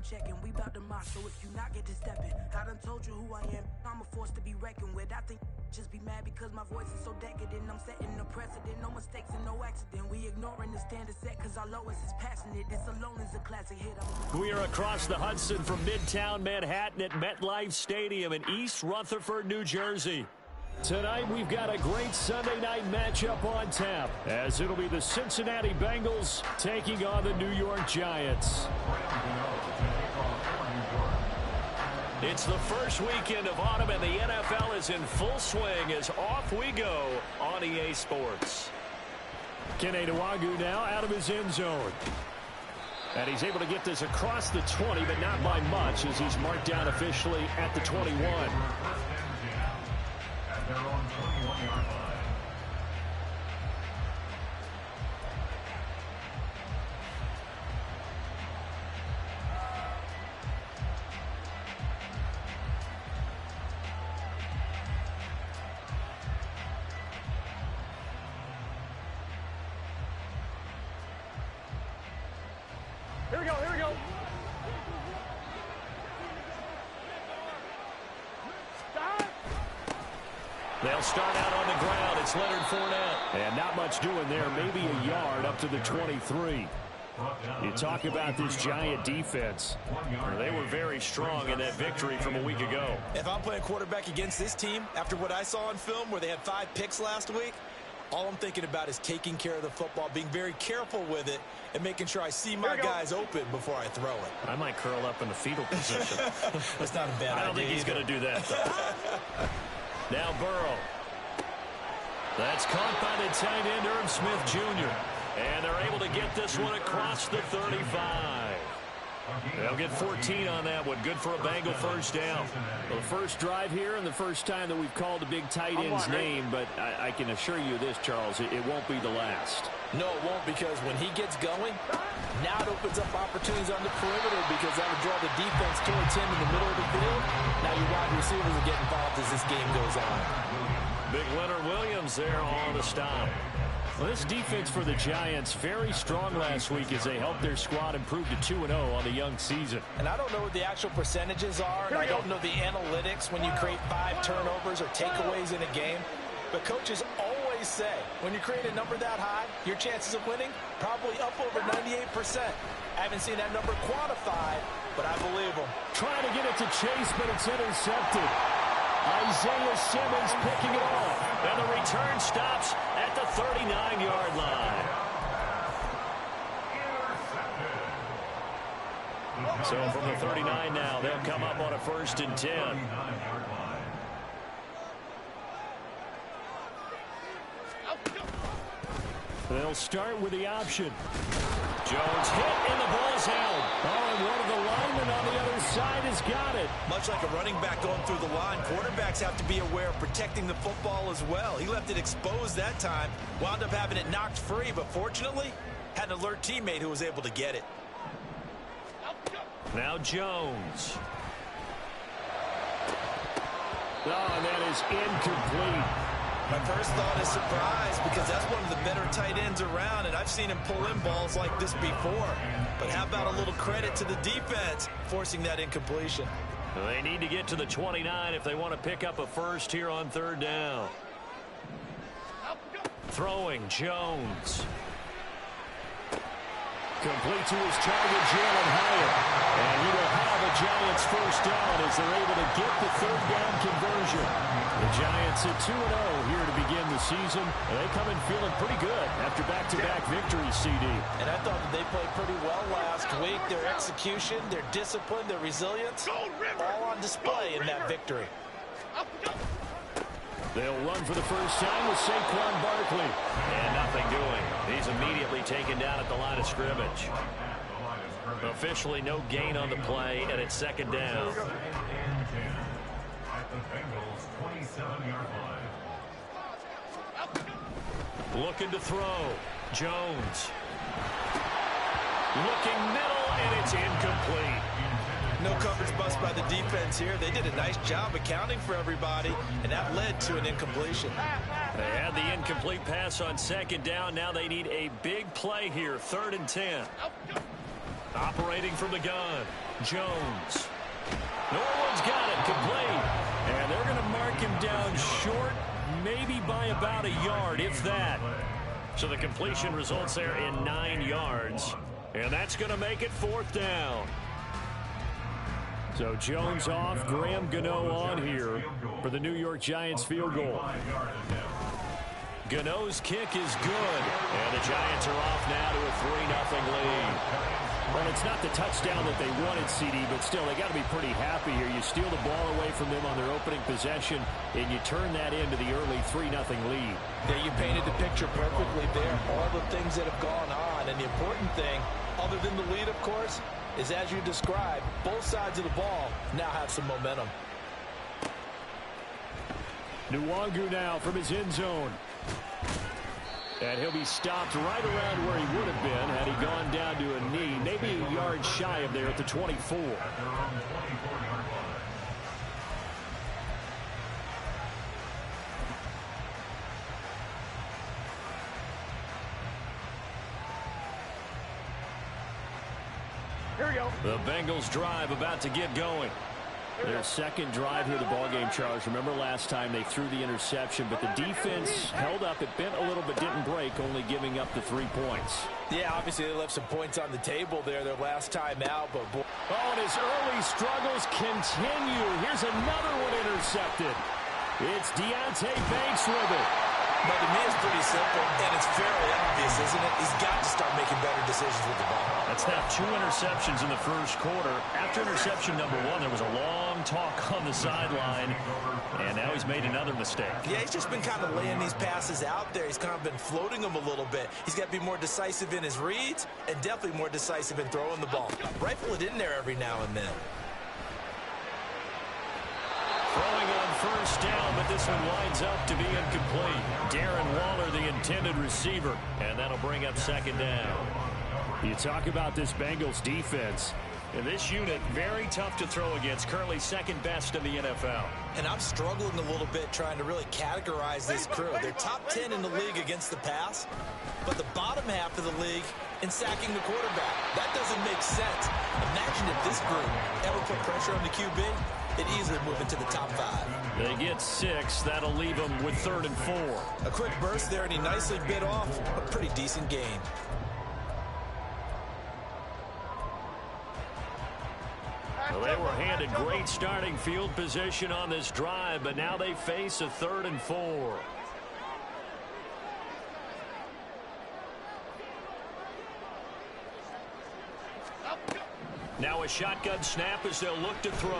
checking. We bout to march, so if you not get to stepping. I done told you who I am. I'm a force to be reckoned with. I think just be mad because my voice is so decadent. I'm setting the precedent. No mistakes and no accident. We ignoring the standard set because our lowest is passionate. This alone is a classic hit. We are across the Hudson from Midtown Manhattan at MetLife Stadium in East Rutherford, New Jersey. Tonight we've got a great Sunday night matchup on tap, as it'll be the Cincinnati Bengals taking on the New York Giants. It's the first weekend of autumn, and the NFL is in full swing as off we go on EA Sports. Kene Nwangwu now out of his end zone. And he's able to get this across the 20, but not by much, as he's marked down officially at the 21. Their own 21-yard line. Here we go, here we go. They'll start out on the ground. It's Leonard Fournette. And not much doing there. Maybe a yard up to the 23. You talk about this Giant defense. They were very strong in that victory from a week ago. If I'm playing quarterback against this team, after what I saw on film where they had 5 picks last week, all I'm thinking about is taking care of the football, being very careful with it, and making sure I see my guys open before I throw it. I might curl up in the fetal position. That's not a bad idea. I don't think he's going to do that, though. Now Burrow. That's caught by the tight end, Irv Smith Jr. And they're able to get this one across the 35. They'll get 14 on that one. Good for a Bengal first down. Well, the first drive here and the first time that we've called a big tight end's name, but I can assure you this, Charles, it won't be the last. No, it won't, because when he gets going, now it opens up opportunities on the perimeter, because that would draw the defense towards him in the middle of the field. Now your wide receivers will get involved as this game goes on. Big Leonard Williams there on the stop. Well, this defense for the Giants very strong last week as they helped their squad improve to 2-0 on the young season. And I don't know what the actual percentages are, and I don't know the analytics when you create 5 turnovers or takeaways in a game. But coaches always say, when you create a number that high, your chances of winning probably up over 98%. I haven't seen that number quantified, but I believe them. Trying to get it to Chase, but it's intercepted. Isaiah Simmons picking it off. And the return stops at the 39-yard line. So from the 39 now, they'll come up on a 1st and 10. They'll start with the option. Jones hit, and the ball's held. Oh, and one of the linemen on the other side has got it. Much like a running back going through the line, quarterbacks have to be aware of protecting the football as well. He left it exposed that time, wound up having it knocked free, but fortunately, had an alert teammate who was able to get it. Now Jones. Oh, and that is incomplete. My first thought is surprise, because that's one of the better tight ends around, and I've seen him pull in balls like this before. But how about a little credit to the defense forcing that incompletion? They need to get to the 29 if they want to pick up a first here on 3rd down. Throwing, Jones. Complete to his target, Jalen Hyatt. And he will have a Giants first down as they're able to get the 3rd down conversion. The Giants at 2-0 here to begin the season. They come in feeling pretty good after back-to-back victories, CD. And I thought that they played pretty well last week. Their execution, their discipline, their resilience, all on display in that victory. They'll run for the first time with Saquon Barkley. And nothing doing. He's immediately taken down at the line of scrimmage. Officially no gain on the play, and it's 2nd down. Looking to throw. Jones. Looking middle, and it's incomplete. No coverage bust by the defense here. They did a nice job accounting for everybody, and that led to an incompletion. They had the incomplete pass on 2nd down. Now they need a big play here, 3rd and 10. Operating from the gun. Jones. Norwood's got it, complete. And they're going to mark him down short, maybe by about a yard, if that. So the completion results there in 9 yards. And that's going to make it 4th down. So Jones off, Graham Gano on here for the New York Giants field goal. Gano's kick is good. And the Giants are off now to a 3-0 lead. Well, it's not the touchdown that they wanted, CD, but still, they got to be pretty happy here. You steal the ball away from them on their opening possession, and you turn that into the early 3-0 lead. Yeah, you painted the picture perfectly there. All the things that have gone on, and the important thing, other than the lead, of course, is as you described, both sides of the ball now have some momentum. Nwangu now from his end zone. And he'll be stopped right around where he would have been had he gone down to a knee, maybe a yard shy of there at the 24. Here we go. The Bengals drive about to get going. Their second drive here of the ballgame, Charles. Remember last time they threw the interception, but the defense held up. It bent a little but didn't break, only giving up the 3 points. Yeah, obviously they left some points on the table there their last time out, but boy. Oh, and his early struggles continue. Here's another one intercepted. It's Deontay Banks with it. But to me, it's pretty simple, and it's fairly obvious, isn't it? He's got to start making better decisions with the ball. That's now 2 interceptions in the first quarter. After interception number 1, there was a long talk on the sideline, and now he's made another mistake. Yeah, he's just been kind of laying these passes out there. He's kind of been floating them a little bit. He's got to be more decisive in his reads and definitely more decisive in throwing the ball. Rifle it in there every now and then. Throwing on first down, but this one winds up to be incomplete. Darren Waller, the intended receiver, and that'll bring up 2nd down. You talk about this Bengals defense. And this unit, very tough to throw against, currently 2nd best in the NFL. And I'm struggling a little bit trying to really categorize this crew. They're top 10 in the league against the pass, but the bottom half of the league in sacking the quarterback. That doesn't make sense. Imagine if this group ever put pressure on the QB. It easily move into the top 5. They get 6. That'll leave them with 3rd and 4. A quick burst there, and he nicely bit off a pretty decent gain. Well, they were handed great starting field position on this drive, but now they face a 3rd and 4. Now a shotgun snap as they'll look to throw.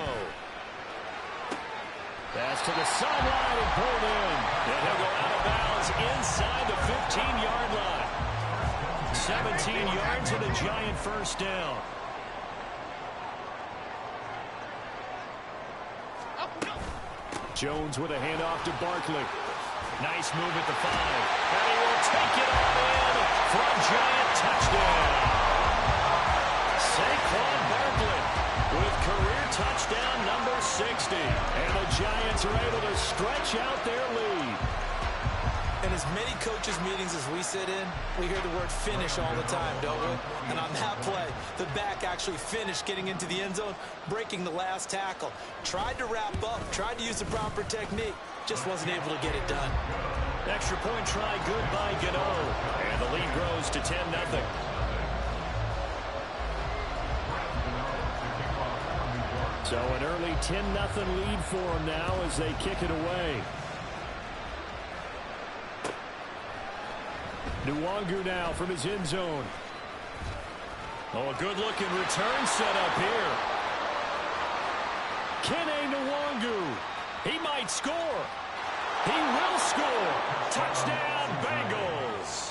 Pass to the sideline and pulled in. And he'll go out of bounds inside the 15-yard line. 17 yards and a Giant first down. Jones with a handoff to Barkley. Nice move at the 5. And he will take it all in for a Giant touchdown. Saquon Barkley with career touchdown number 60. And the Giants are able to stretch out their lead. In as many coaches' meetings as we sit in, we hear the word finish all the time, don't we? And on that play, the back actually finished getting into the end zone, breaking the last tackle. Tried to wrap up, tried to use the proper technique, just wasn't able to get it done. Extra point try good by Gano. And the lead grows to 10-0. So an early 10-0 lead for them now as they kick it away. Nwangu now from his end zone. Oh, a good-looking return set up here. Kene Nwangu. He might score. He will score. Touchdown, Bengals.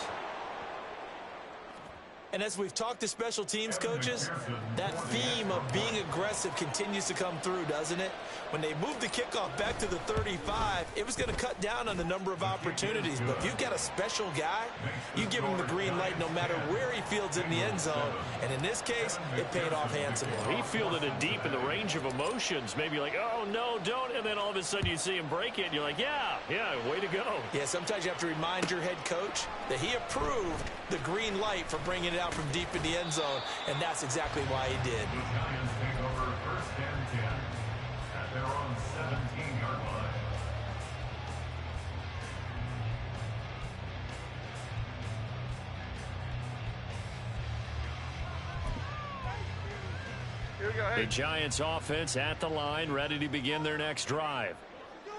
And as we've talked to special teams coaches, that theme of being aggressive continues to come through, doesn't it? When they moved the kickoff back to the 35, it was going to cut down on the number of opportunities. But if you've got a special guy, you give him the green light no matter where he fields in the end zone. And in this case, it paid off handsomely. He fielded it deep in the range of emotions. Maybe like, oh, no, don't. And then all of a sudden you see him break it, and you're like, yeah, way to go. Yeah, sometimes you have to remind your head coach that he approved the green light for bringing it out from deep in the end zone, and that's exactly why he did. The Giants offense at the line, ready to begin their next drive.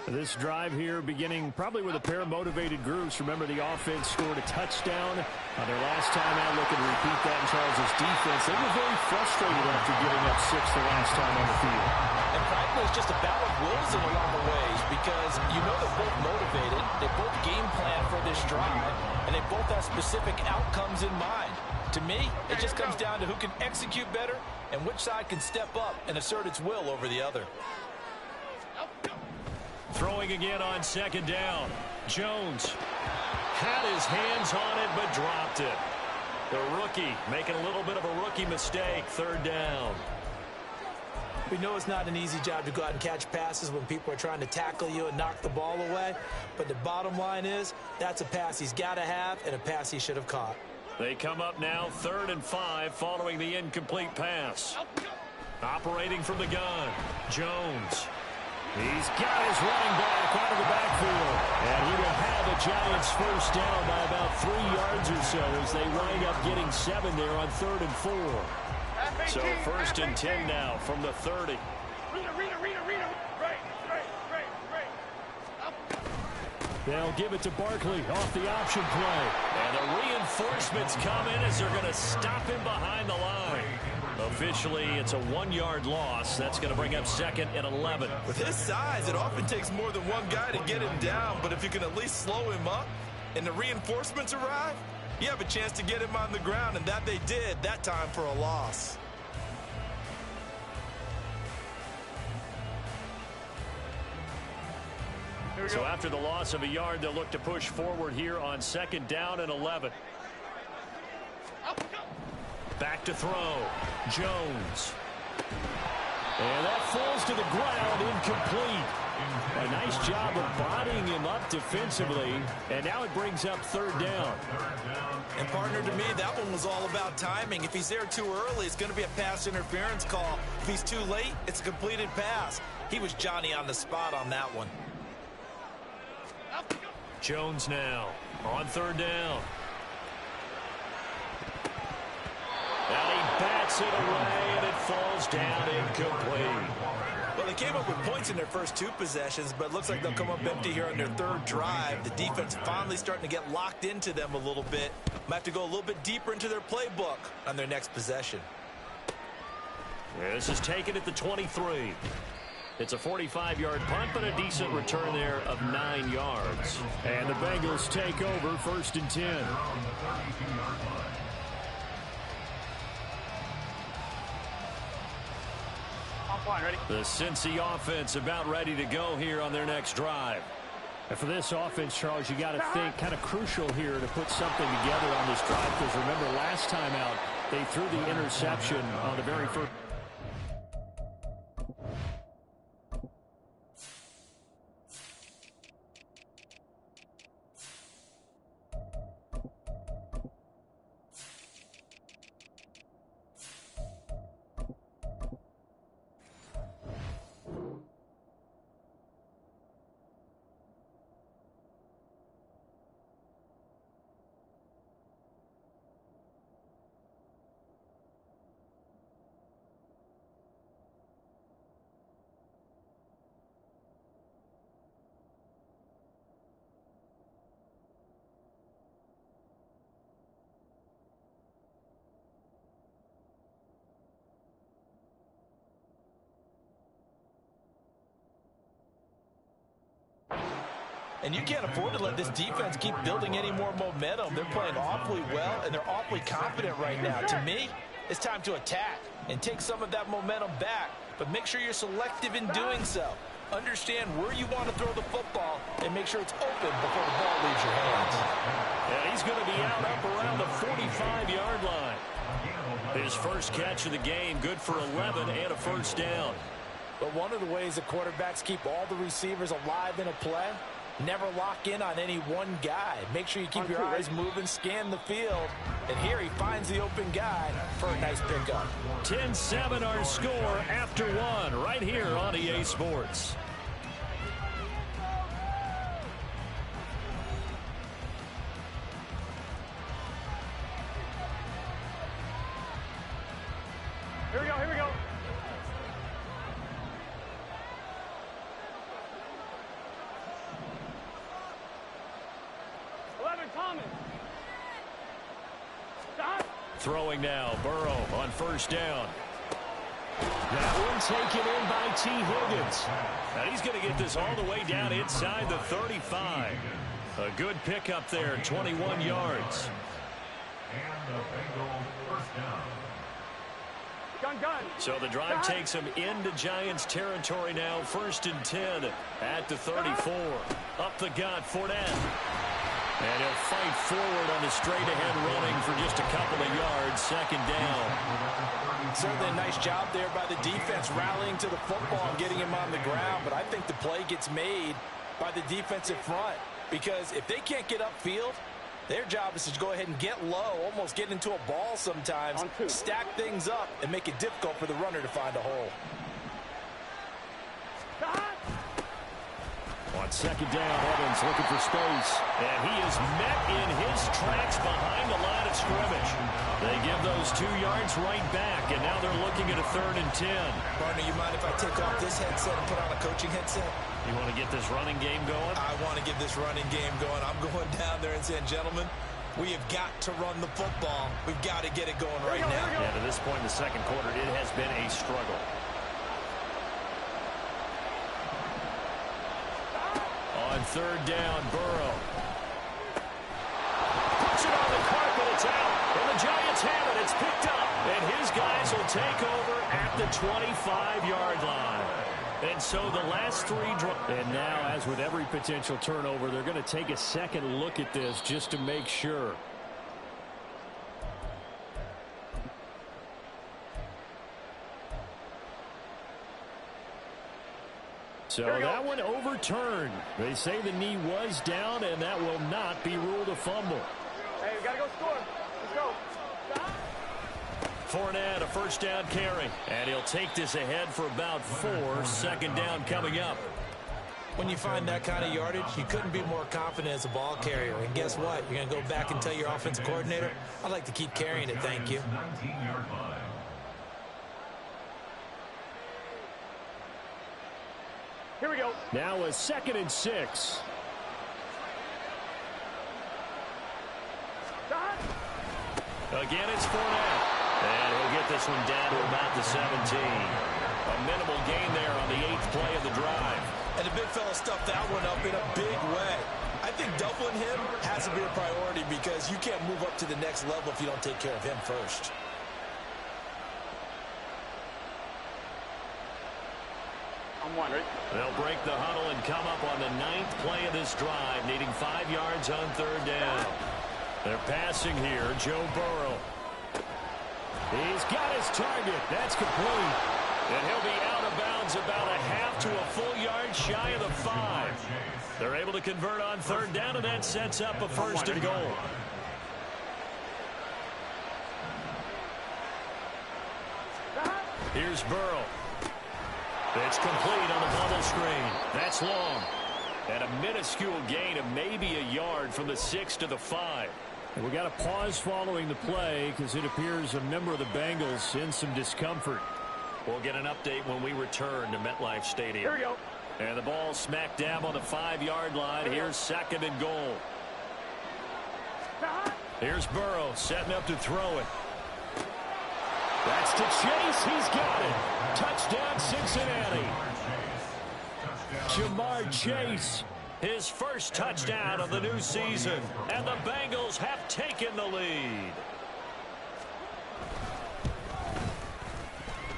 This drive here beginning probably with a pair of motivated groups. Remember, the offense scored a touchdown on their last time out. Looking to repeat that in Charles' defense. They were very frustrated after giving up 6 the last time on the field. And frankly, it's just a battle of wills in a lot of ways because you know they're both motivated. They both game plan for this drive, and they both have specific outcomes in mind. To me, it just comes down to who can execute better and which side can step up and assert its will over the other. Throwing again on second down. Jones had his hands on it but dropped it. The rookie making a little bit of a rookie mistake. Third down. We know it's not an easy job to go out and catch passes when people are trying to tackle you and knock the ball away. But the bottom line is that's a pass he's got to have and a pass he should have caught. They come up now 3rd and 5 following the incomplete pass. Operating from the gun. Jones. He's got his running back out of the backfield. And he will have the Giants first down by about 3 yards or so as they wind up getting 7 there on 3rd and 4. So 1st and 10 now from the 30. They'll give it to Barkley off the option play. And the reinforcements come in as they're going to stop him behind the line. Officially, it's a 1-yard loss. That's going to bring up 2nd and 11. With his size, it often takes more than one guy to get him down. But if you can at least slow him up and the reinforcements arrive, you have a chance to get him on the ground. And that they did that time for a loss. So after the loss of a yard, they'll look to push forward here on 2nd down and 11. Back to throw. Jones. And that falls to the ground, incomplete. A nice job of bodying him up defensively. And now it brings up 3rd down. And partner, to me, that one was all about timing. If he's there too early, it's going to be a pass interference call. If he's too late, it's a completed pass. He was Johnny on the spot on that one. Jones now on 3rd down. And he bats it away, and it falls down incomplete. Well, they came up with points in their first 2 possessions, but it looks like they'll come up empty here on their 3rd drive. The defense finally starting to get locked into them a little bit. Might have to go a little bit deeper into their playbook on their next possession. This is taken at the 23. It's a 45-yard punt, but a decent return there of 9 yards. And the Bengals take over 1st and 10. Ready? The Cincy offense about ready to go here on their next drive. And for this offense, Charles, you got to think kind of crucial here to put something together on this drive, because remember last time out they threw the interception on the very first. And you can't afford to let this defense keep building any more momentum. They're playing awfully well, and they're awfully confident right now. To me, it's time to attack and take some of that momentum back. But make sure you're selective in doing so. Understand where you want to throw the football and make sure it's open before the ball leaves your hands. And he's going to be out up around the 45-yard line. His first catch of the game, good for 11 and a first down. But one of the ways the quarterbacks keep all the receivers alive in a play, never lock in on any one guy. Make sure you keep your eyes moving, scan the field. And here he finds the open guy for a nice pickup. 10-7 our score after one right here on EA Sports. Here we go, here we go. Throwing now, Burrow on first down. That one taken in by T. Higgins. And he's going to get this all the way down inside the 35. A good pickup there, 21 yards. And the Bengals first down. So the drive takes him into Giants territory now. 1st and 10 at the 34. Up the gut, Fournette. And he'll fight forward on the straight-ahead running for just a couple of yards. 2nd down. Certainly a nice job there by the defense rallying to the football and getting him on the ground. But I think the play gets made by the defensive front. Because if they can't get upfield, their job is to go ahead and get low, almost get into a ball sometimes, stack things up, and make it difficult for the runner to find a hole. On 2nd down, Evans looking for space. And he is met in his tracks behind the line of scrimmage. They give those 2 yards right back, and now they're looking at a 3rd and 10. Partner, you mind if I take off this headset and put on a coaching headset? You want to get this running game going? I want to get this running game going. I'm going down there and saying, gentlemen, we have got to run the football. We've got to get it going right now. Yeah, to this point in the 2nd quarter, it has been a struggle. On 3rd down, Burrow. Puts it on the carpet, it's out. And the Giants have it, it's picked up. And his guys will take over at the 25-yard line. And so the last 3 and now, as with every potential turnover, they're going to take a second look at this just to make sure. So that one overturned. They say the knee was down, and that will not be ruled a fumble. Hey, we got to go score. Let's go. Fournette, a 1st down carry. And he'll take this ahead for about 4. 2nd down coming up. When you find that kind of yardage, you couldn't be more confident as a ball carrier. And guess what? You're going to go back and tell your offensive coordinator, I'd like to keep carrying it, thank you. 19-yard line. Here we go. Now a 2nd and 6. Again, it's Fournette. And he'll get this one down to about the 17. A minimal gain there on the 8th play of the drive. And the big fella stuffed that one up in a big way. I think doubling him has to be a priority because you can't move up to the next level if you don't take care of him first. I'm one, right? They'll break the huddle and come up on the 9th play of this drive, needing 5 yards on 3rd down. They're passing here, Joe Burrow. He's got his target. That's complete. And he'll be out of bounds about a half to a full yard shy of the 5. They're able to convert on 3rd down, and that sets up a 1st and goal. Here's Burrow. It's complete on the bubble screen. That's long. And a minuscule gain of maybe a yard from the 6 to the 5. And we got a pause following the play because it appears a member of the Bengals in some discomfort. We'll get an update when we return to MetLife Stadium. Here we go. And the ball smack dab on the 5-yard line. Here's 2nd and goal. Here's Burrow setting up to throw it. That's to Chase. He's got it. Touchdown, Cincinnati. Jamar Chase, his 1st touchdown of the new season. And the Bengals have taken the lead.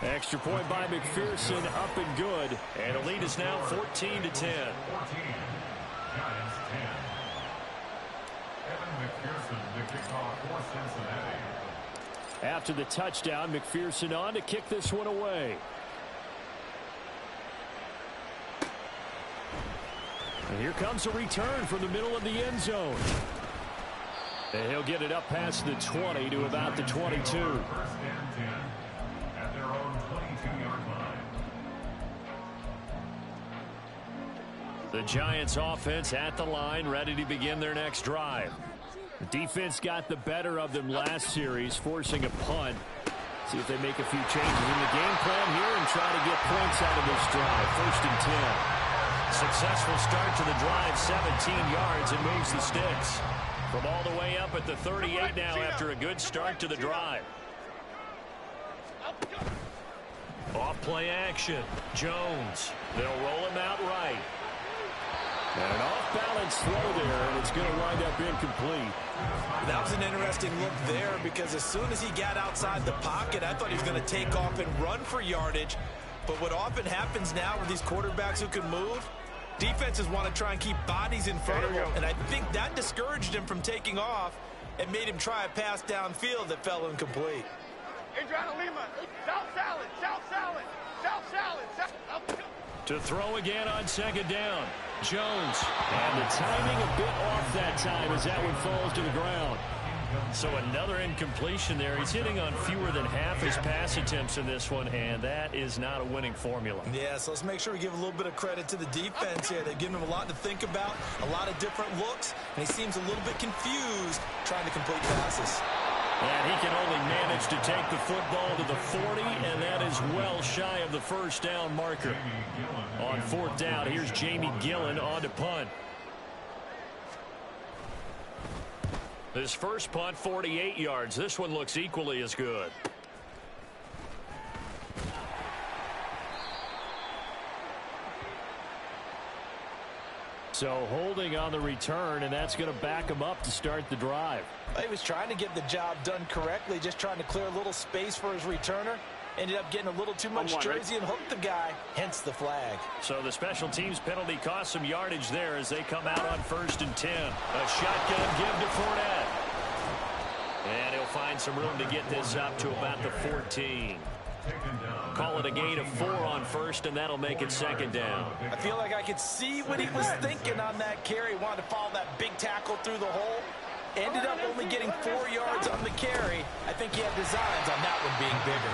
Extra point by McPherson, up and good. And the lead is now 14-10. 14. Giants 10. Evan McPherson, the kickoff for Cincinnati. After the touchdown, McPherson on to kick this one away. And here comes a return from the middle of the end zone. And he'll get it up past the 20 to about the 22. 1st and 10 at their own 22-yard line. The Giants offense at the line, ready to begin their next drive. The defense got the better of them last series, forcing a punt. See if they make a few changes in the game plan here and try to get points out of this drive. 1st and 10. Successful start to the drive, 17 yards, and moves the sticks. From all the way up at the 38 now after a good start to the drive. Off play action. Jones. They'll roll him out right. And an off-balance throw there, and it's going to wind up incomplete. That was an interesting look there because as soon as he got outside the pocket, I thought he was going to take off and run for yardage. But what often happens now with these quarterbacks who can move, defenses want to try and keep bodies in front of him. And I think that discouraged him from taking off and made him try a pass downfield that fell incomplete. Adriana Lima, South Salad, South Salad, South Salad, South. To throw again on second down. Jones. And the timing a bit off that time as that one falls to the ground. So another incompletion there. He's hitting on fewer than half his pass attempts in this one, and that is not a winning formula. Yeah, so let's make sure we give a little bit of credit to the defense here. They've given him a lot to think about, a lot of different looks, and he seems a little bit confused trying to complete passes. And he can only manage to take the football to the 40, and that is well shy of the first down marker. On fourth down, here's Jamie Gillen on to punt. His first punt, 48 yards. This one looks equally as good. So holding on the return, and that's going to back him up to start the drive. He was trying to get the job done correctly, just trying to clear a little space for his returner. Ended up getting a little too much jersey and hooked the guy, hence the flag. So the special teams penalty cost some yardage there as they come out on 1st and 10. A shotgun give to Fournette. And he'll find some room to get this up to about the 14. Call it a gain of 4 on first, and that'll make it second down. I feel like I could see what he was thinking on that carry. He wanted to follow that big tackle through the hole. Ended up only getting 4 yards on the carry. I think he had designs on that one being bigger.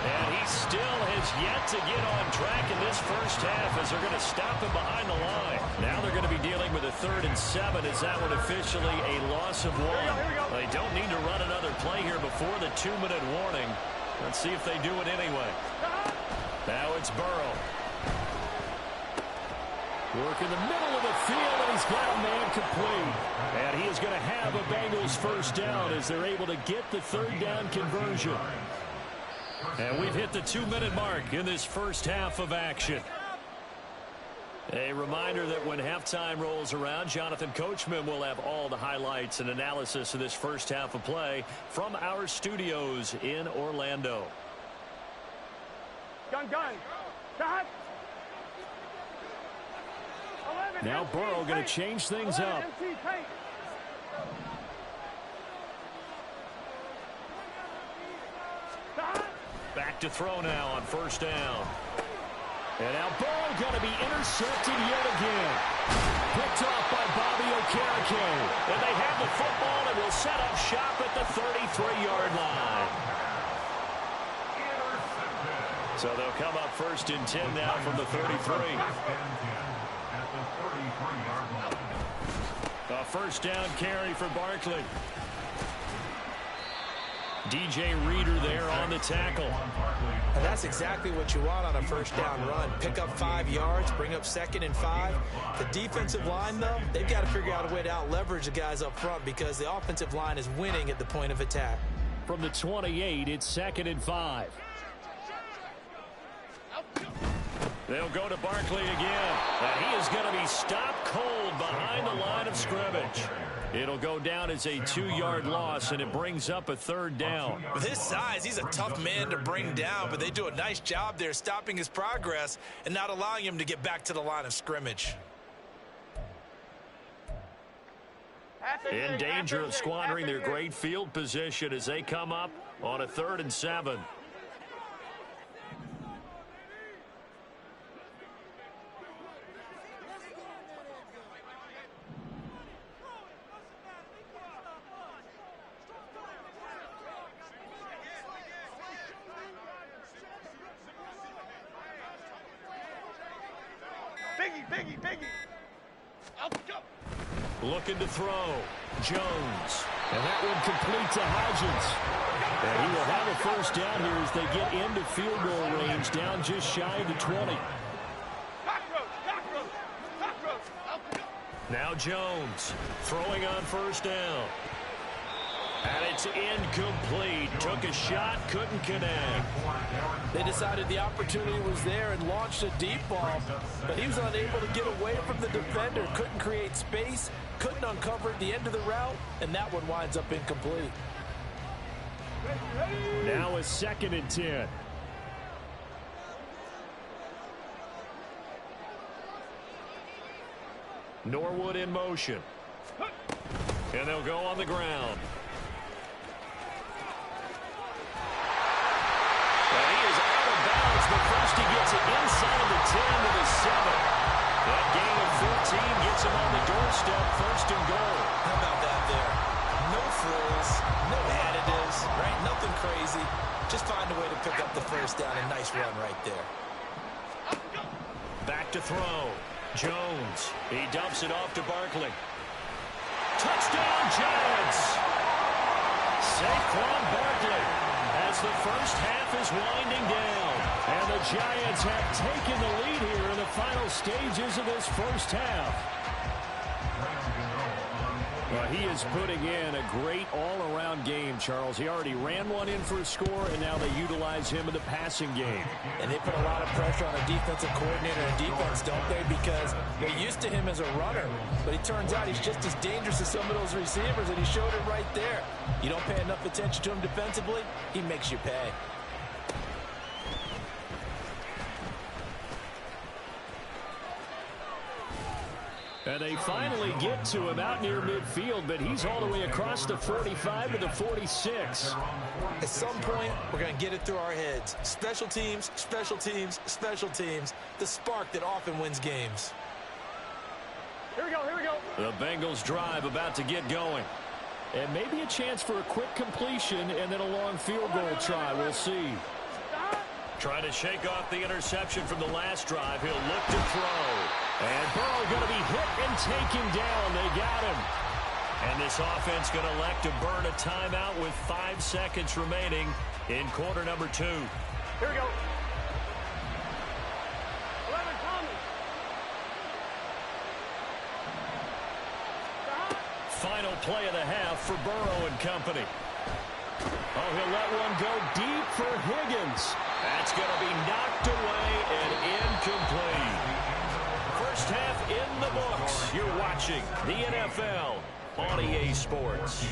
And he still has yet to get on track in this first half as they're going to stop him behind the line. Now they're going to be dealing with a 3rd and 7 as that one officially a loss of 1. They don't need to run another play here before the 2-minute warning. Let's see if they do it anyway. Now it's Burrow. Work in the middle of the field, and he's got a man complete. And he is going to have a Bengals first down as they're able to get the 3rd down conversion. And we've hit the 2-minute mark in this first half of action. A reminder that when halftime rolls around, Jonathan Coachman will have all the highlights and analysis of this first half of play from our studios in Orlando. Gun. Stop. Now Burrow going to change things up. Back to throw now on 1st down. And now Burrow going to be intercepted yet again. Picked off by Bobby Okereke. And they have the football and will set up shop at the 33-yard line. So they'll come up 1st and 10 now from the 33. A 1st down carry for Barkley. DJ Reader there on the tackle. And that's exactly what you want on a 1st down run. Pick up 5 yards, bring up 2nd and 5. The defensive line, though, they've got to figure out a way to out-leverage the guys up front because the offensive line is winning at the point of attack. From the 28, it's 2nd and 5. They'll go to Barkley again. And he is going to be stopped cold behind the line of scrimmage. It'll go down as a 2-yard loss, and it brings up a 3rd down. With his size, he's a tough man to bring down, but they do a nice job there stopping his progress and not allowing him to get back to the line of scrimmage. In danger of squandering their great field position as they come up on a 3rd and 7. Biggie. Looking to throw. Jones. And that one complete to Hodgins. And he will have a 1st down here as they get into field goal range, down just shy of the 20. Now Jones throwing on first down. And it's incomplete. Took a shot, couldn't connect. They decided the opportunity was there and launched a deep ball, but he was unable to get away from the defender. Couldn't create space, couldn't uncover the end of the route, and that one winds up incomplete. Now a 2nd and 10. Norwood in motion. And they'll go on the ground. But first he gets it inside the 10 to the 7. That gain of 14 gets him on the doorstep, 1st and goal. How about that there? No frills, no additives, right? Nothing crazy. Just find a way to pick up the 1st down. A nice run right there. Back to throw. Jones. He dumps it off to Barkley. Touchdown, Giants! Saquon Barkley as the first half is winding down. And the Giants have taken the lead here in the final stages of this first half. Well, he is putting in a great all-around game, Charles. He already ran one in for a score, and now they utilize him in the passing game. And they put a lot of pressure on a defensive coordinator and defense, don't they? Because they're used to him as a runner. But it turns out he's just as dangerous as some of those receivers, and he showed it right there. You don't pay enough attention to him defensively, he makes you pay. And they finally get to him out near midfield, but he's all the way across the 45 to the 46. At some point, we're going to get it through our heads. Special teams, special teams, special teams. The spark that often wins games. Here we go, here we go. The Bengals drive about to get going. And maybe a chance for a quick completion and then a long field goal try. We'll see. Trying to shake off the interception from the last drive. He'll look to throw. And Burrow going to be hit and taken down. They got him. And this offense going to elect to burn a timeout with 5 seconds remaining in quarter number 2. Here we go. 11 coming. Final play of the half for Burrow and company. Oh, he'll let one go deep for Higgins. That's going to be knocked away and incomplete. First half in the books. You're watching the NFL on EA Sports.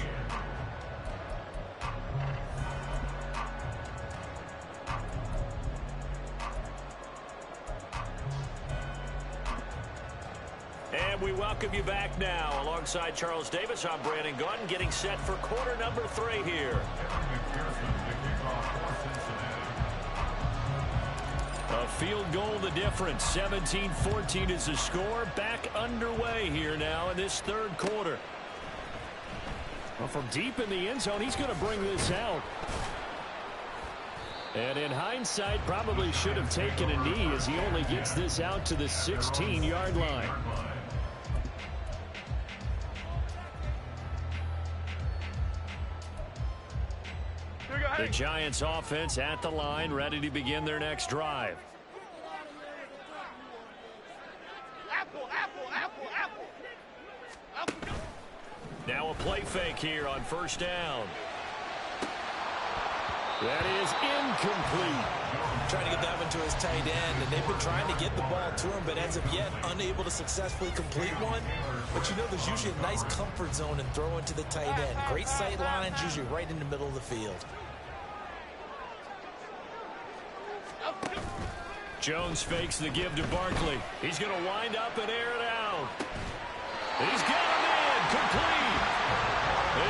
And we welcome you back now. Alongside Charles Davis, I'm Brandon Gunn, getting set for quarter number 3 here. A field goal the difference. 17-14 is the score. Back underway here now in this 3rd quarter. Well, from deep in the end zone, he's going to bring this out. And in hindsight, probably should have taken a knee as he only gets this out to the 16-yard line. The Giants offense at the line, ready to begin their next drive. Now a play fake here on first down. That is incomplete. Trying to get that one to his tight end, and they've been trying to get the ball to him, but as of yet, unable to successfully complete one. But you know there's usually a nice comfort zone in throwing to the tight end. Great sight lines, usually right in the middle of the field. Jones fakes the give to Barkley. He's going to wind up and air it out. He's got him in. Complete.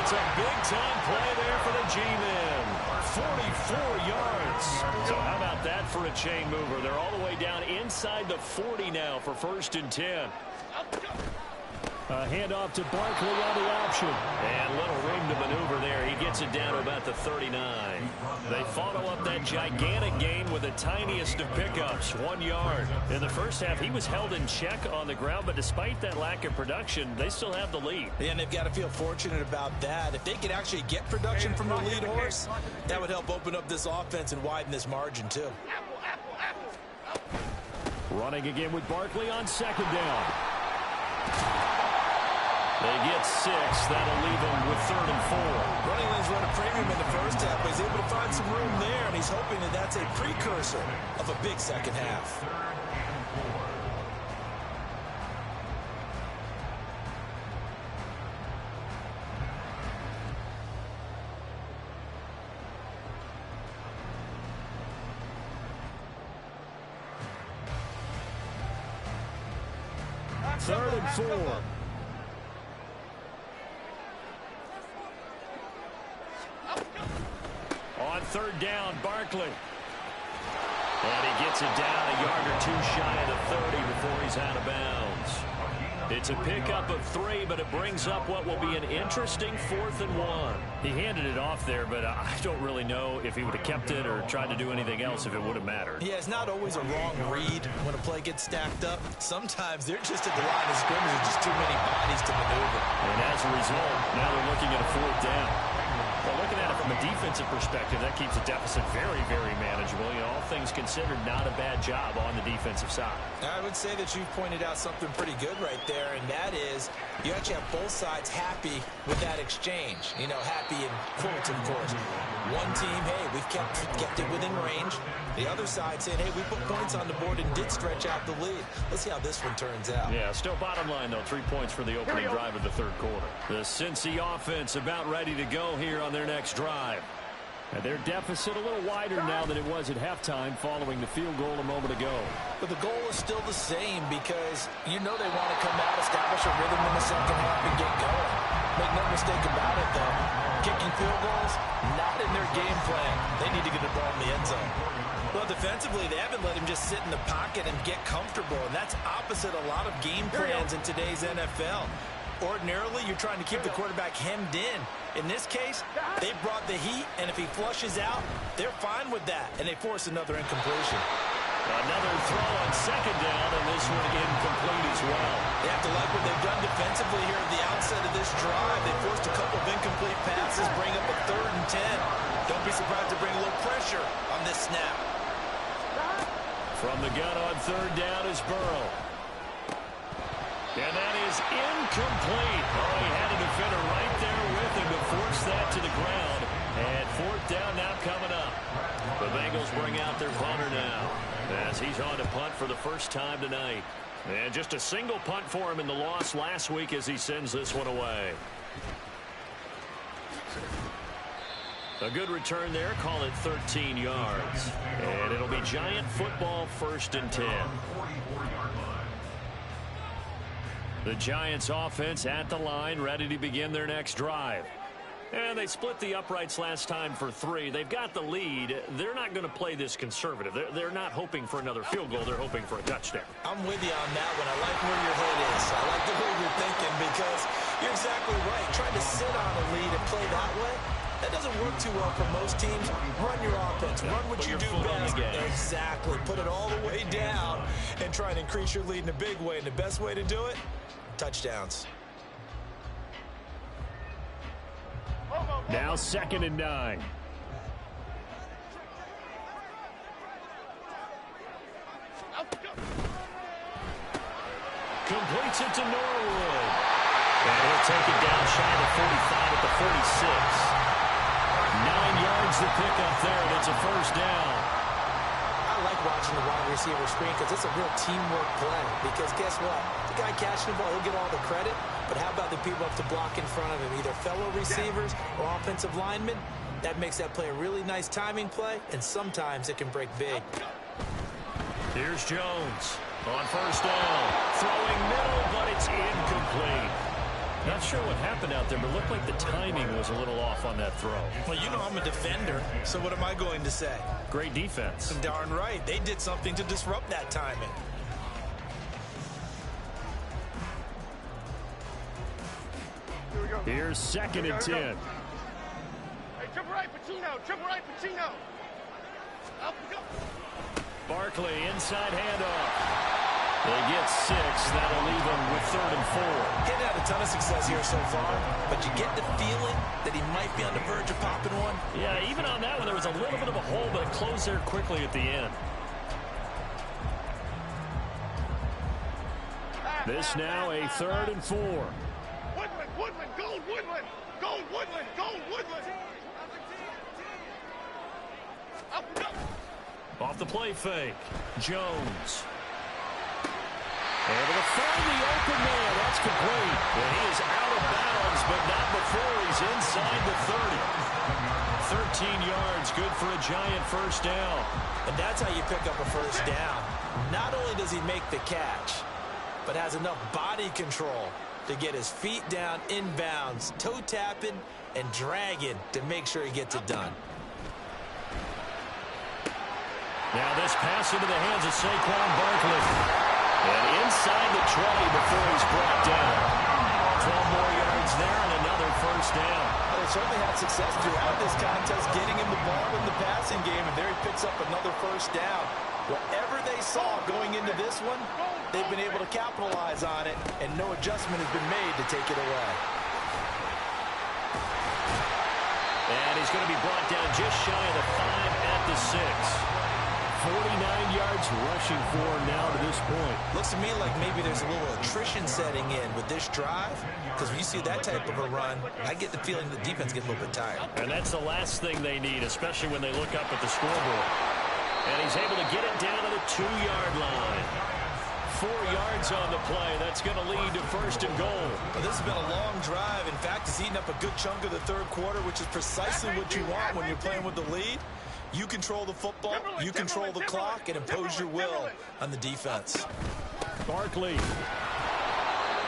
It's a big-time play there for the G-men. 44 yards. So how about that for a chain mover? They're all the way down inside the 40 now for 1st and 10. A handoff to Barkley on the option. And little room to maneuver there. He gets it down to about the 39. They follow up that gigantic gain with the tiniest of pickups, 1 yard. In the first half, he was held in check on the ground, but despite that lack of production, they still have the lead. Yeah, and they've got to feel fortunate about that. If they could actually get production from the lead horse, that would help open up this offense and widen this margin, too. Running again with Barkley on 2nd down. They get 6. That'll leave them with 3rd and 4. Running lanes run a premium in the first half, but he's able to find some room there, and he's hoping that that's a precursor of a big second half. Third and 4. On 3rd down, Barkley. And he gets it down a yard or 2 shy of the 30 before he's out of bounds. It's a pickup of 3, but it brings up what will be an interesting 4th and 1. He handed it off there, but I don't really know if he would have kept it or tried to do anything else if it would have mattered. Yeah, it's not always a wrong read when a play gets stacked up. Sometimes they're just at the line of scrimmage with just too many bodies to maneuver. And as a result, now they're looking at a 4th down. Well, looking at it from a defensive perspective, that keeps the deficit very, very manageable. You know, all things considered, not a bad job on the defensive side. I would say that you've pointed out something pretty good right there, and that is you actually have both sides happy with that exchange. You know, happy in quotes, of course. One team, hey, we've kept it within range. The other side saying, hey, we put points on the board and did stretch out the lead. Let's see how this one turns out. Yeah, still bottom line, though, 3 points for the opening drive of the 3rd quarter. The Cincy offense about ready to go here on their next drive. And their deficit a little wider now than it was at halftime following the field goal a moment ago. But the goal is still the same because you know they want to come out, establish a rhythm in the second half, and get going. Make no mistake about it, though. Kicking field goals, not in their game plan. They need to get the ball in the end zone. Well, defensively, they haven't let him just sit in the pocket and get comfortable, and that's opposite a lot of game plans in today's NFL. Ordinarily, you're trying to keep the quarterback hemmed in. In this case, they brought the heat, and if he flushes out, they're fine with that, and they force another incompletion. Another throw on 2nd down, and this one incomplete as well. They have to like what they've done defensively here at the outset of this drive. They forced a couple of incomplete passes, bring up a 3rd and 10. Don't be surprised to bring a little pressure on this snap. From the gun on 3rd down is Burrow. And that is incomplete. Oh, he had a defender right there with him to force that to the ground. And 4th down now coming up. The Bengals bring out their punter now as he's on to punt for the first time tonight. And just a single punt for him in the loss last week as he sends this one away. A good return there. Call it 13 yards. And it'll be Giant football 1st and 10. The Giants offense at the line, ready to begin their next drive. And they split the uprights last time for 3. They've got the lead. They're not going to play this conservative. They're not hoping for another field goal. They're hoping for a touchdown. I'm with you on that one. I like where your head is. I like the way you're thinking because you're exactly right. Trying to sit on a lead and play that way, that doesn't work too well for most teams. Run your offense. Run what you do best. Exactly. Put it all the way down and try and increase your lead in a big way. And the best way to do it, touchdowns. Now 2nd and 9. Completes it to Norwood. And he'll take it down shy of the 45 at the 46. 9 yards to pick up there, and it's a 1st down. I like watching the wide receiver screen because it's a real teamwork play. Because guess what? The guy catching the ball, he'll get all the credit. But how about the people up to block in front of him, either fellow receivers or offensive linemen? That makes that play a really nice timing play, and sometimes it can break big. Here's Jones on 1st down. Throwing middle, but it's incomplete. Not sure what happened out there, but it looked like the timing was a little off on that throw. Well, you know I'm a defender, so what am I going to say? Great defense. Darn right. They did something to disrupt that timing. Here's 2nd and 10. Hey, triple right, Pacino. Triple right, Pacino. Up we go. Barkley, inside handoff. They get 6. That'll leave them with 3rd and 4. Getting had a ton of success here so far, but you get the feeling that he might be on the verge of popping one. Yeah, even on that one, there was a little bit of a hole, but it closed there quickly at the end. This now a 3rd and 4. Woodland, Gold Woodland! Gold Woodland, Gold Woodland! Up, up. Off the play fake. Jones. Able to find the open man. That's complete. And he is out of bounds, but not before he's inside the 30. 13 yards, good for a giant first down. And that's how you pick up a first down. Not only does he make the catch, but has enough body control to get his feet down inbounds, toe tapping and dragging to make sure he gets it done. Now this pass into the hands of Saquon Barkley. And inside the 20 before he's brought down. 12 more yards there and another first down. Well, they certainly had success throughout this contest getting him the ball in the passing game, and there he picks up another first down. Whatever they saw going into this one, they've been able to capitalize on it, and no adjustment has been made to take it away. And he's going to be brought down just shy of the 5 at the 6. 49 yards rushing for him now to this point. Looks to me like maybe there's a little attrition setting in with this drive, because when you see that type of a run, I get the feeling the defense gets a little bit tired. And that's the last thing they need, especially when they look up at the scoreboard. And he's able to get it down to the 2-yard line. 4 yards on the play. That's going to lead to first and goal. Well, this has been a long drive. In fact, it's eaten up a good chunk of the third quarter, which is precisely what you want when you're playing with the lead. You control the football, you control the clock, and impose your will on the defense. Barkley.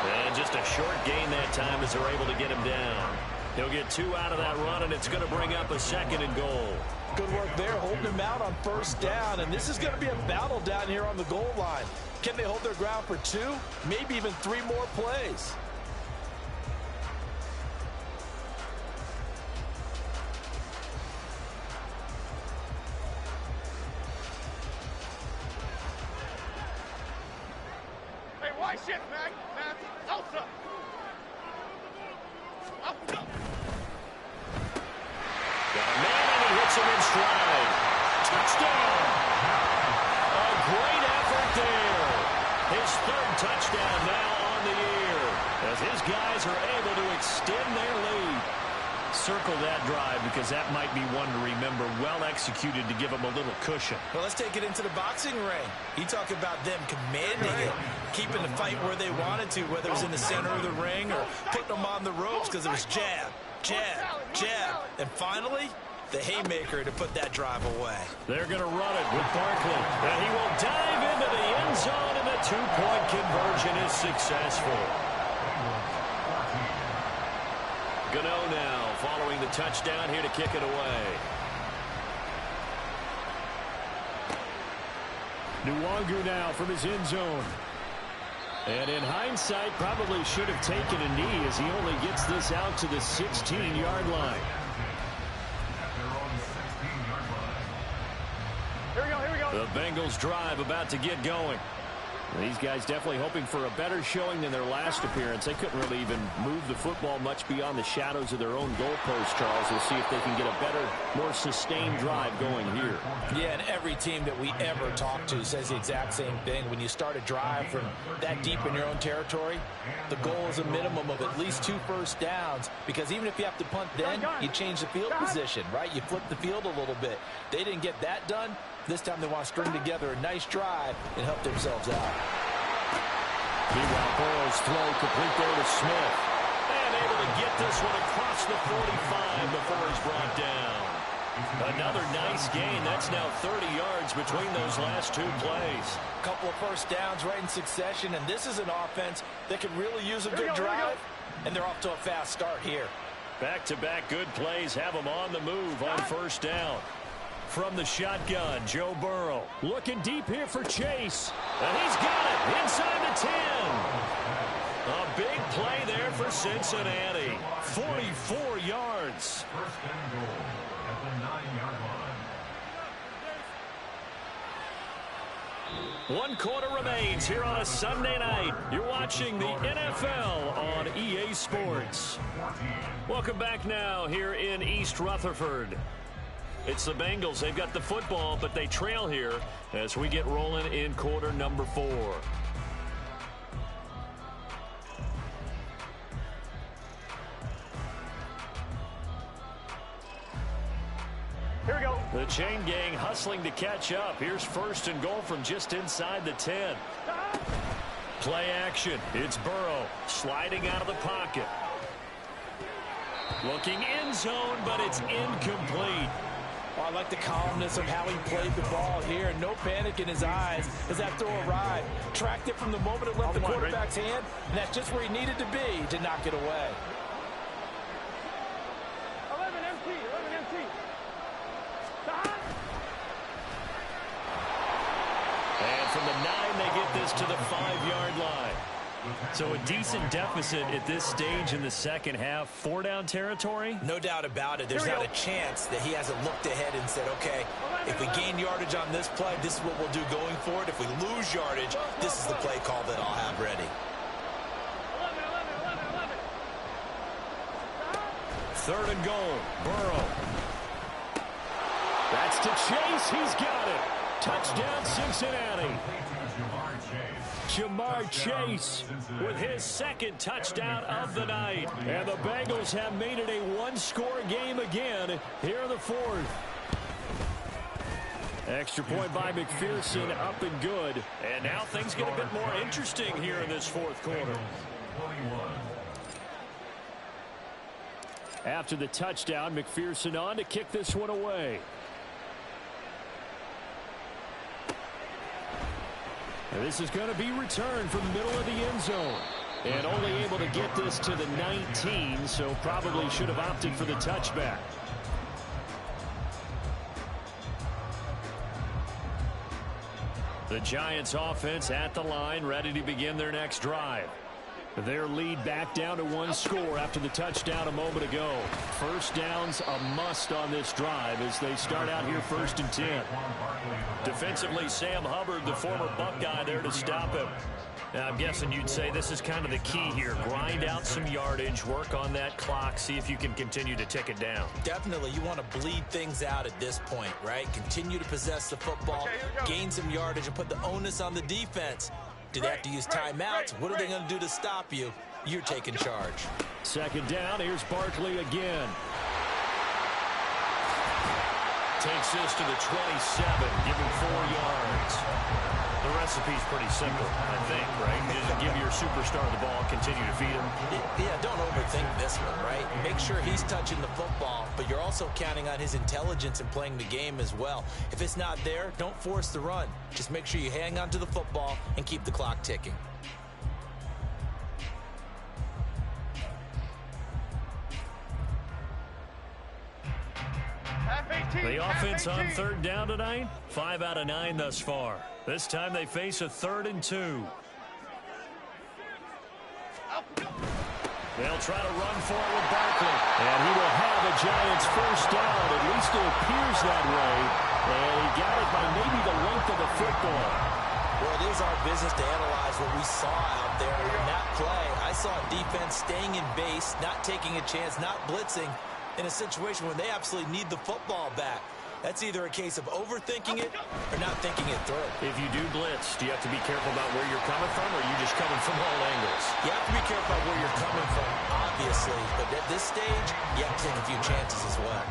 And just a short gain that time as they're able to get him down. He'll get 2 out of that run, and it's going to bring up a second and goal. Good work there, holding him out on first down, and this is going to be a battle down here on the goal line. Can they hold their ground for 2, maybe even 3 more plays? Hey, why shift, Mac? Mac, Elsa! Up, up. Got a man, and he hits him in stride. Touchdown! A great effort there. His 3rd touchdown now on the year as his guys are able to extend their lead. Circle that drive because that might be one to remember. Well executed to give them a little cushion. Well, let's take it into the boxing ring. You talk about them commanding it, keeping the fight where they wanted to, whether it was in the center of the ring or putting them on the ropes because it was jab, jab, jab. And finally, the haymaker to put that drive away. They're going to run it with Barkley. And he will dive into the end zone, and the 2-point conversion is successful. Gano now following the touchdown here to kick it away. Nwangu now from his end zone. And in hindsight, probably should have taken a knee as he only gets this out to the 16-yard line. Here we go, here we go. The Bengals drive about to get going. These guys definitely hoping for a better showing than their last appearance. They couldn't really even move the football much beyond the shadows of their own goalpost, Charles. We'll see if they can get a better, more sustained drive going here. Yeah, and every team that we ever talk to says the exact same thing. When you start a drive from that deep in your own territory, the goal is a minimum of at least 2 first downs, because even if you have to punt then, you change the field position, right? You flip the field a little bit. They didn't get that done. This time they want to string together a nice drive and help themselves out. Meanwhile, Burrow's throw complete there to Smith. And able to get this one across the 45 before he's brought down. Another nice gain. That's now 30 yards between those last 2 plays. A couple of first downs right in succession, and this is an offense that could really use a good drive, and they're off to a fast start here. Back-to-back good plays have them on the move on first down. From the shotgun, Joe Burrow looking deep here for Chase. And he's got it inside the 10. A big play there for Cincinnati. 44 yards. First and goal at the 9-yard line. 1 quarter remains here on a Sunday night. You're watching the NFL on EA Sports. Welcome back now here in East Rutherford. It's the Bengals. They've got the football, but they trail here as we get rolling in quarter number 4. The chain gang hustling to catch up. Here's first and goal from just inside the 10. Play action. It's Burrow sliding out of the pocket. Looking end zone, but it's incomplete. Well, I like the calmness of how he played the ball here. No panic in his eyes as that throw arrived. Tracked it from the moment it left the quarterback's hand, and that's just where he needed to be to knock it away. 11 MT, 11 MT. And from the 9, they get this to the 5-yard line. So a decent deficit at this stage in the second half. 4-down territory? No doubt about it. There's not a chance that he hasn't looked ahead and said, okay, if we gain yardage on this play, this is what we'll do going forward. If we lose yardage, this is the play call that I'll have ready. 3rd and goal. Burrow. That's to Chase. He's got it. Touchdown, Cincinnati. Jamar Chase with his 2nd touchdown of the night. And the Bengals have made it a 1-score game again here in the 4th. Extra point by McPherson, up and good. And now things get a bit more interesting here in this 4th quarter. After the touchdown, McPherson on to kick this one away. And this is going to be returned from the middle of the end zone. And only able to get this to the 19, so probably should have opted for the touchback. The Giants offense at the line, ready to begin their next drive. Their lead back down to 1 score after the touchdown a moment ago. First down's a must on this drive as they start out here 1st and 10. Defensively, Sam Hubbard, the former Buckeye, there to stop him. Now, I'm guessing you'd say this is kind of the key here. Grind out some yardage, work on that clock, see if you can continue to tick it down. Definitely, you want to bleed things out at this point, right? Continue to possess the football, gain some yardage, and put the onus on the defense. Do they have to use timeouts? What are they going to do to stop you? You're taking charge. 2nd down. Here's Barkley again. Takes this to the 27. Give him 4 yards. The recipe's pretty simple, I think, right? You just give your superstar the ball, continue to feed him. Yeah, don't overthink this one, right? Make sure he's touching the football, but you're also counting on his intelligence in playing the game as well. If it's not there, don't force the run. Just make sure you hang on to the football and keep the clock ticking. The offense on 3rd down tonight, 5 out of 9 thus far. This time they face a 3rd and 2. They'll try to run for it with Barkley. And he will have a Giants first down. At least it appears that way. And he got it by maybe the length of the football. Well, it is our business to analyze what we saw out there in that play. I saw defense staying in base, not taking a chance, not blitzing, in a situation when they absolutely need the football back. That's either a case of overthinking it or not thinking it through. If you do blitz, do you have to be careful about where you're coming from, or are you just coming from all angles? You have to be careful about where you're coming from, obviously. But at this stage, you have to take a few chances as well.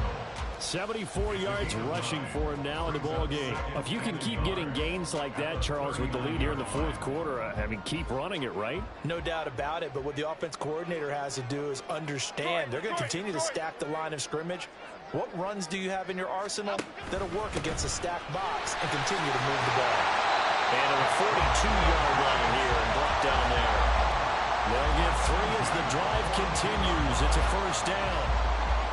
74 yards rushing for him now in the ball game. If you can keep getting gains like that, Charles, with the lead here in the 4th quarter, I mean, keep running it, right? No doubt about it, but what the offense coordinator has to do is understand. They're going to continue to stack the line of scrimmage. What runs do you have in your arsenal that'll work against a stacked box and continue to move the ball? And a 42-yard line here and brought down there. They'll get 3 as the drive continues. It's a first down.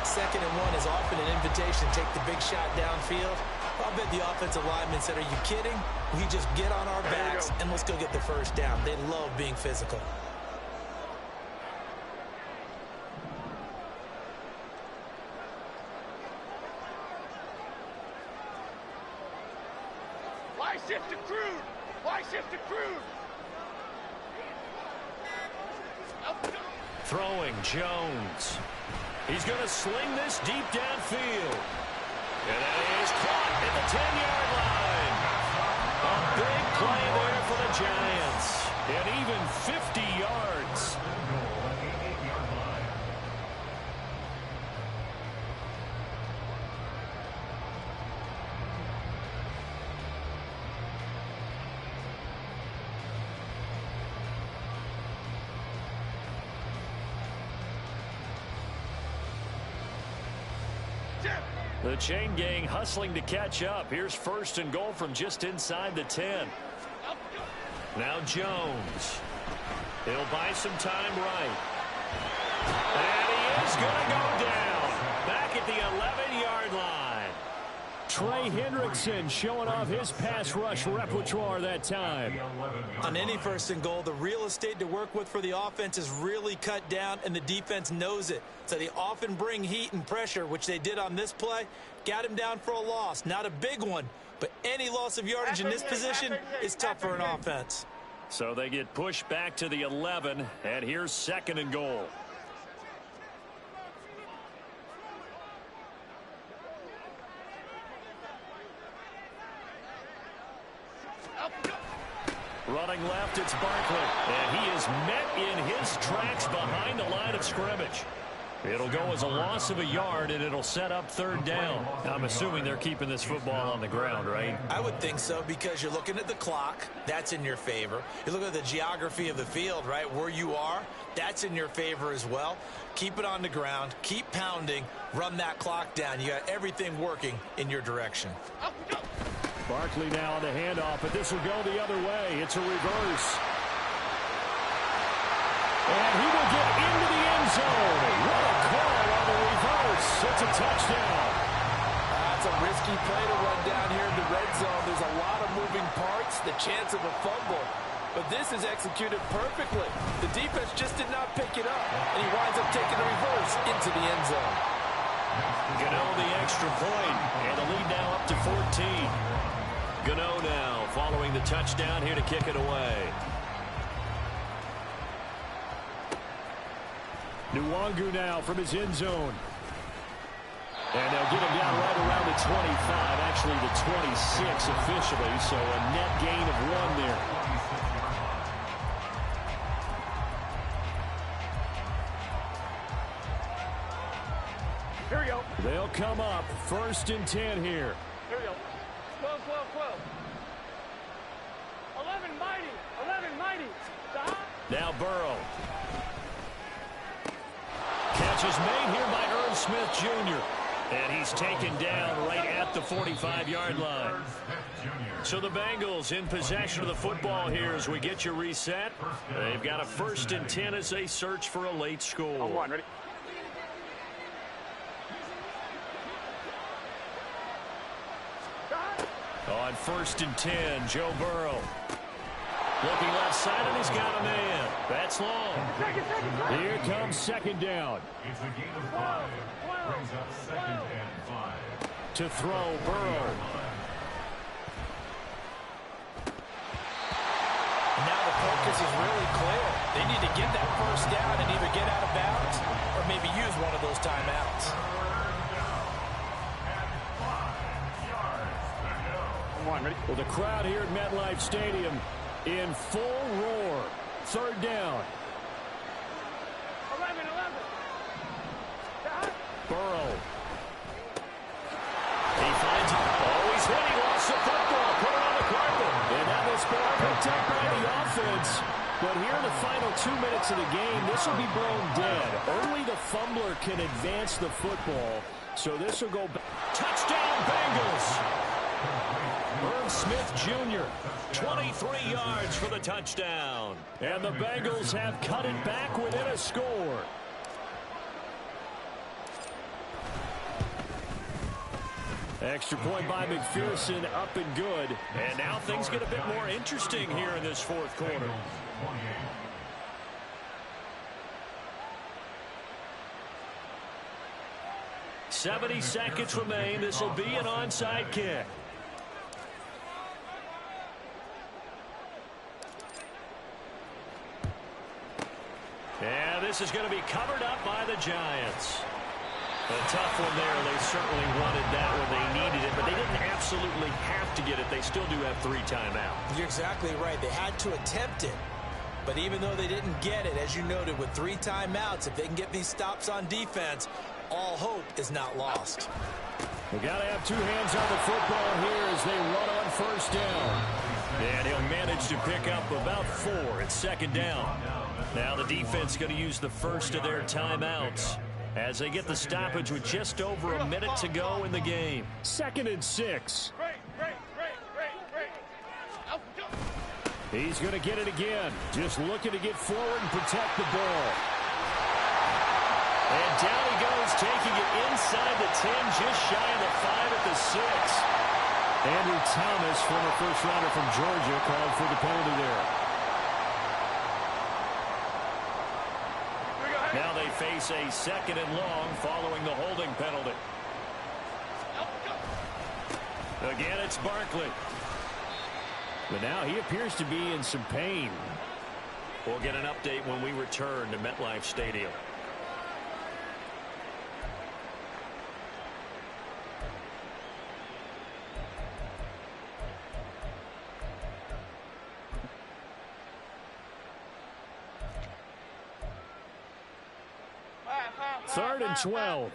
2nd and 1 is often an invitation to take the big shot downfield. I'll bet the offensive lineman said, are you kidding? We just get on our backs and let's go get the first down. They love being physical. Why shift to crude? Why shift to crude? Throwing Jones. He's going to sling this deep downfield. And that is caught at the 10-yard line. A big play there for the Giants. And even 50 yards. The chain gang hustling to catch up. Here's first and goal from just inside the 10. Now Jones. He'll buy some time right. And he is going to go down. Back at the 11-yard line. Trey Hendrickson showing off his pass rush repertoire that time. On any first and goal, the real estate to work with for the offense is really cut down, and the defense knows it. So they often bring heat and pressure, which they did on this play. Got him down for a loss. Not a big one, but any loss of yardage in this position is tough for an offense. So they get pushed back to the 11, and here's second and goal. Running left, it's Barkley. And he is met in his tracks behind the line of scrimmage. It'll go as a loss of a yard, and it'll set up third down. I'm assuming they're keeping this football on the ground, right? I would think so, because you're looking at the clock. That's in your favor. You look at the geography of the field, right? Where you are, that's in your favor as well. Keep it on the ground. Keep pounding. Run that clock down. You got everything working in your direction. Barkley now on the handoff, but this will go the other way. It's a reverse. And he will get into the end zone. What a call on the reverse. It's a touchdown. That's a risky play to run down here in the red zone. There's a lot of moving parts, the chance of a fumble. But this is executed perfectly. The defense just did not pick it up, and he winds up taking the reverse into the end zone. Gano the extra point, and the lead now up to 14. Gano now following the touchdown here to kick it away. Nwangu now from his end zone. And they'll get him down right around the 25, actually the 26 officially, so a net gain of 1 there. Here we go. They'll come up first and 10 here. Here we go. 12, 12, 12. 11 mighty. 11 mighty. Stop. Now Burrow. Catch is made here by Irv Smith Jr. And he's taken down right at the 45-yard line. So the Bengals in possession of the football here as we get you reset. They've got a first and 10 as they search for a late score. On one, ready? On first and 10, Joe Burrow. Looking left side, and he's got a man. That's long. Here comes second down. It's a gain of 5. Brings up second and 5. To throw, Burrow. Now the focus is really clear. They need to get that first down and either get out of bounds or maybe use one of those timeouts. Well, the crowd here at MetLife Stadium in full roar. Third down. 11, 11. Burrow. He finds it. Oh, he's hit. He lost the football. Put it on the carpet. And now this ball picked up by the offense. But here in the final 2 minutes of the game, this will be blown dead. Only the fumbler can advance the football. So this will go back. Touchdown, Bengals. Irv Smith Jr., 23 yards for the touchdown. And the Bengals have cut it back within a score. Extra point by McPherson, up and good. And now things get a bit more interesting here in this fourth quarter. 70 seconds remain. This will be an onside kick. And this is going to be covered up by the Giants. A tough one there. They certainly wanted that when they needed it, but they didn't absolutely have to get it. They still do have 3 timeouts. You're exactly right. They had to attempt it. But even though they didn't get it, as you noted, with 3 timeouts, if they can get these stops on defense, all hope is not lost. We got to have 2 hands on the football here as they run on first down. And he'll manage to pick up about 4 at second down. Now the defense going to use the first of their timeouts. as they get the stoppage with just over a minute to go in the game. 2nd and 6. Break. He's going to get it again. Just looking to get forward and protect the ball. And down he goes, taking it inside the 10, just shy of the 5 at the 6. Andrew Thomas, former first-rounder from Georgia, called for the penalty there. Now they face a 2nd and long following the holding penalty. Again, it's Barkley. But now he appears to be in some pain. We'll get an update when we return to MetLife Stadium. Third and 12.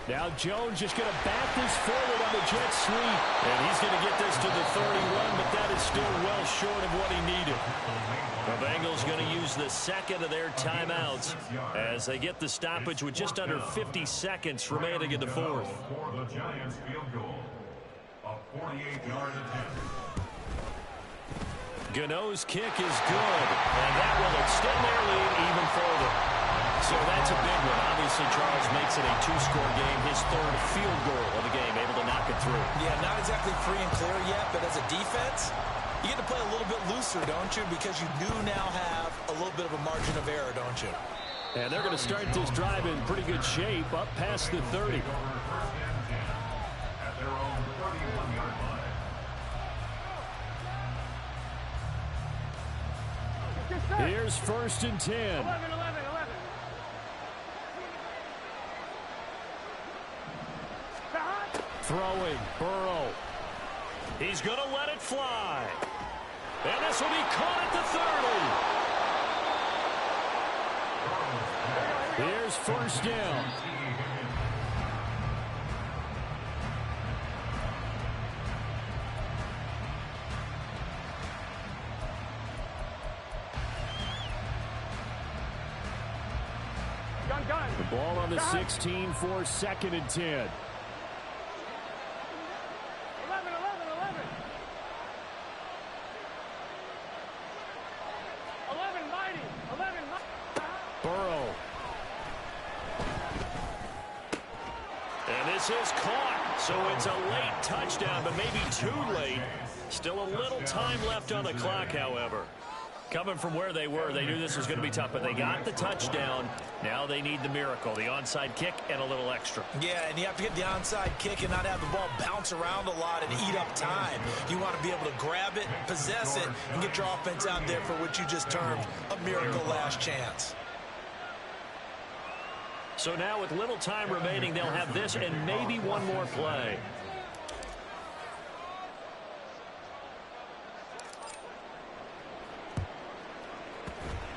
Now Jones just going to back this forward on the jet sweep. And he's going to get this to the 31, but that is still well short of what he needed. The Bengals going to use the 2nd of their timeouts as they get the stoppage with just under 50 seconds remaining in the 4th. For the Giants field goal, a 48-yard attempt. Gano's kick is good, and that will extend their lead even further. So that's a big one. Obviously, Charles makes it a 2-score game, his 3rd field goal of the game, able to knock it through. Yeah, not exactly free and clear yet, but as a defense, you get to play a little bit looser, don't you? Because you do now have a little bit of a margin of error, don't you? And they're going to start this drive in pretty good shape, up past the 30. At their own 31-yard line. Here's 1st and 10. 11. Throwing, Burrow. He's going to let it fly. And this will be caught at the 30. Here's 1st down. The ball on the 16 for 2nd and 10. 11. Burrow. And this is caught. So it's a late touchdown, but maybe too late. Still a little time left on the clock, however. Coming from where they were, they knew this was going to be tough, but they got the touchdown. Now they need the miracle, the onside kick and a little extra. Yeah, and you have to get the onside kick and not have the ball bounce around a lot and eat up time. You want to be able to grab it, possess it, and get your offense out there for what you just termed a miracle last chance. So now with little time remaining, they'll have this and maybe one more play.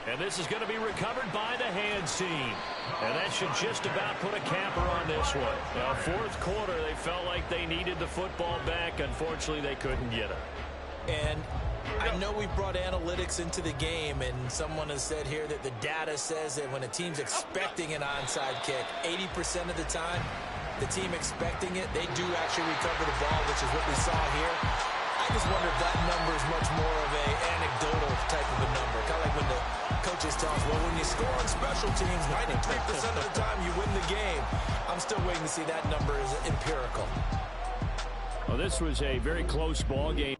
And this is going to be recovered by the hands team. And that should just about put a capper on this one. Now, 4th quarter, they felt like they needed the football back. Unfortunately, they couldn't get it. And I know we brought analytics into the game, and someone has said here that the data says that when a team's expecting an onside kick, 80% of the time, the team expecting it, they do actually recover the ball, which is what we saw here. I just wonder if that number is much more of a anecdotal type of a number. Kind of like when the coaches tell us, well, when you score on special teams, 93% of the time you win the game. I'm still waiting to see that number is empirical. Well, this was a very close ball game.